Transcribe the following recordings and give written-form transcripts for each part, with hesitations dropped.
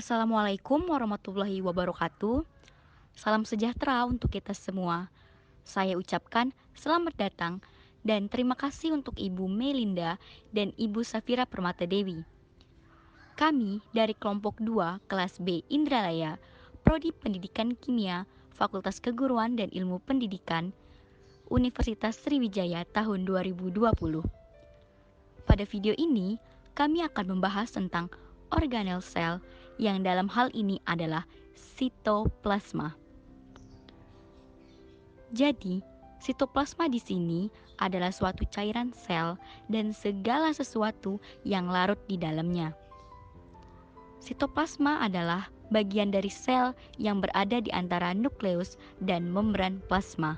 Assalamualaikum warahmatullahi wabarakatuh. Salam sejahtera untuk kita semua. Saya ucapkan selamat datang dan terima kasih untuk Ibu Melinda dan Ibu Safira Permata Dewi. Kami dari kelompok 2 kelas B Indralaya, Prodi Pendidikan Kimia, Fakultas Keguruan dan Ilmu Pendidikan, Universitas Sriwijaya tahun 2020. Pada video ini, kami akan membahas tentang organel sel yang dalam hal ini adalah sitoplasma. Jadi, sitoplasma di sini adalah suatu cairan sel dan segala sesuatu yang larut di dalamnya. Sitoplasma adalah bagian dari sel yang berada di antara nukleus dan membran plasma.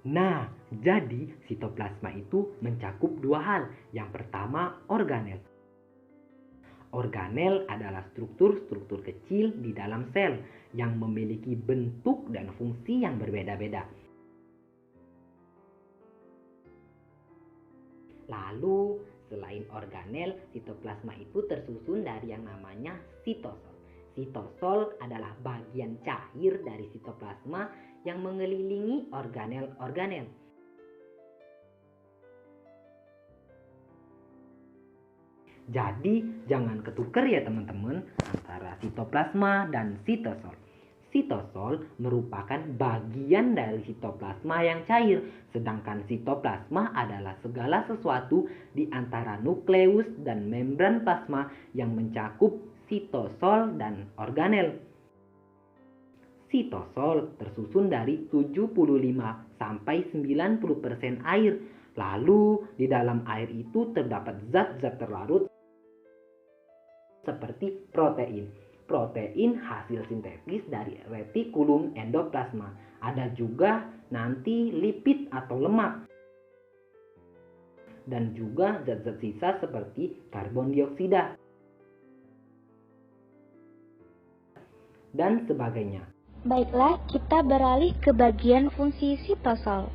Nah, jadi sitoplasma itu mencakup dua hal. Yang pertama, organel. Organel adalah struktur-struktur kecil di dalam sel yang memiliki bentuk dan fungsi yang berbeda-beda. Lalu, selain organel, sitoplasma itu tersusun dari yang namanya sitosol. Sitosol adalah bagian cair dari sitoplasma yang mengelilingi organel-organel. Jadi jangan ketukar ya teman-teman antara sitoplasma dan sitosol. Sitosol merupakan bagian dari sitoplasma yang cair, sedangkan sitoplasma adalah segala sesuatu di antara nukleus dan membran plasma yang mencakup sitosol dan organel. Sitosol tersusun dari 75 sampai 90% air. Lalu di dalam air itu terdapat zat-zat terlarut seperti protein. Protein hasil sintetis dari retikulum endoplasma. Ada juga nanti lipid atau lemak. Dan juga zat-zat sisa seperti karbon dioksida dan sebagainya. Baiklah, kita beralih ke bagian fungsi sitosol.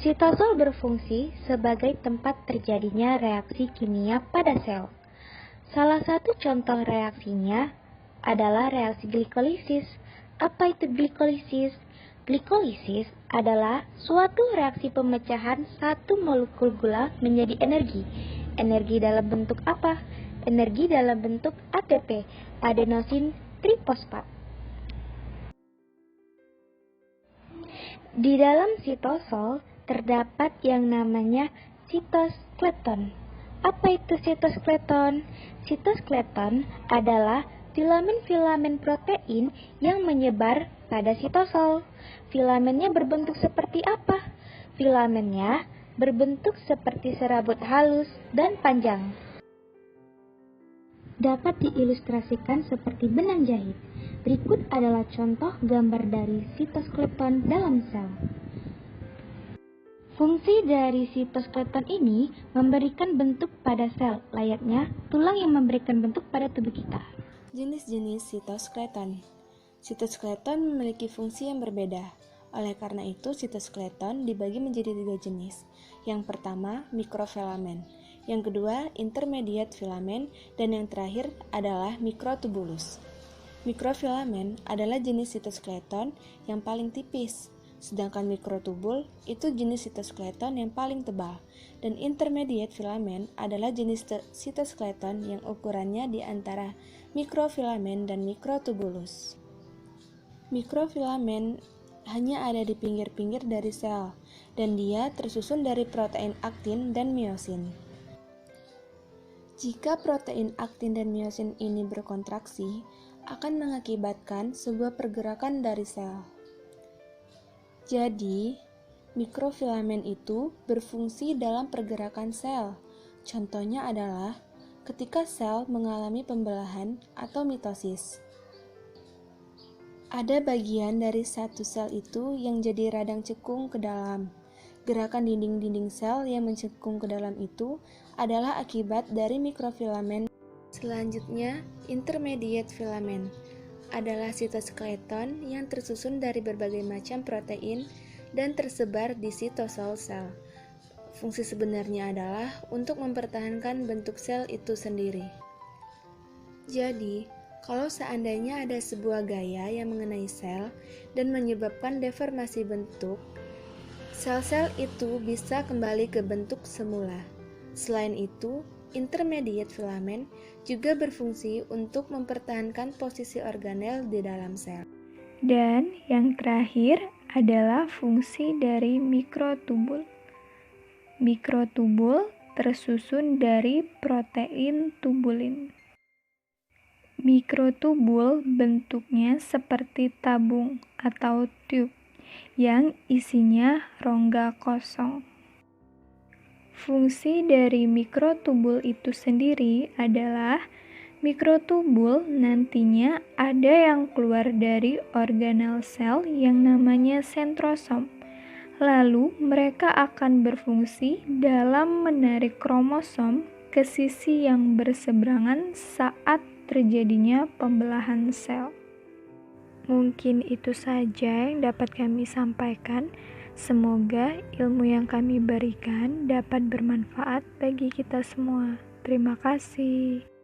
Sitosol berfungsi sebagai tempat terjadinya reaksi kimia pada sel. Salah satu contoh reaksinya adalah reaksi glikolisis. Apa itu glikolisis? Glikolisis adalah suatu reaksi pemecahan satu molekul gula menjadi energi. Energi dalam bentuk apa? Energi dalam bentuk ATP, adenosin trifosfat. Di dalam sitosol terdapat yang namanya sitoskeleton. Apa itu sitoskeleton? Sitoskeleton adalah filamen-filamen protein yang menyebar pada sitosol. Filamennya berbentuk seperti apa? Filamennya berbentuk seperti serabut halus dan panjang. Dapat diilustrasikan seperti benang jahit. Berikut adalah contoh gambar dari sitoskeleton dalam sel. Fungsi dari sitoskeleton ini memberikan bentuk pada sel, layaknya tulang yang memberikan bentuk pada tubuh kita. Jenis-jenis sitoskeleton. Sitoskeleton memiliki fungsi yang berbeda. Oleh karena itu, sitoskeleton dibagi menjadi 3 jenis. Yang pertama, mikrofilamen. Yang kedua, intermediate filamen. Dan yang terakhir adalah mikrotubulus. Mikrofilamen adalah jenis sitoskeleton yang paling tipis. Sedangkan mikrotubul itu jenis sitoskeleton yang paling tebal, dan intermediate filamen adalah jenis sitoskeleton yang ukurannya di antara mikrofilamen dan mikrotubulus. Mikrofilamen hanya ada di pinggir-pinggir dari sel, dan dia tersusun dari protein aktin dan miosin. Jika protein aktin dan miosin ini berkontraksi, akan mengakibatkan sebuah pergerakan dari sel. Jadi, mikrofilamen itu berfungsi dalam pergerakan sel. Contohnya adalah ketika sel mengalami pembelahan atau mitosis. Ada bagian dari satu sel itu yang jadi radang cekung ke dalam. Gerakan dinding-dinding sel yang mencekung ke dalam itu adalah akibat dari mikrofilamen. Selanjutnya, intermediate filamen adalah sitoskeleton yang tersusun dari berbagai macam protein dan tersebar di sitosol sel. Fungsi sebenarnya adalah untuk mempertahankan bentuk sel itu sendiri. Jadi, kalau seandainya ada sebuah gaya yang mengenai sel dan menyebabkan deformasi bentuk, sel-sel itu bisa kembali ke bentuk semula. Selain itu, intermediate filamen juga berfungsi untuk mempertahankan posisi organel di dalam sel. Dan yang terakhir adalah fungsi dari mikrotubul. Mikrotubul tersusun dari protein tubulin. Mikrotubul bentuknya seperti tabung atau tube yang isinya rongga kosong. Fungsi dari mikrotubul itu sendiri adalah mikrotubul nantinya ada yang keluar dari organel sel yang namanya sentrosom. Lalu mereka akan berfungsi dalam menarik kromosom ke sisi yang berseberangan saat terjadinya pembelahan sel. Mungkin itu saja yang dapat kami sampaikan. Semoga ilmu yang kami berikan dapat bermanfaat bagi kita semua. Terima kasih.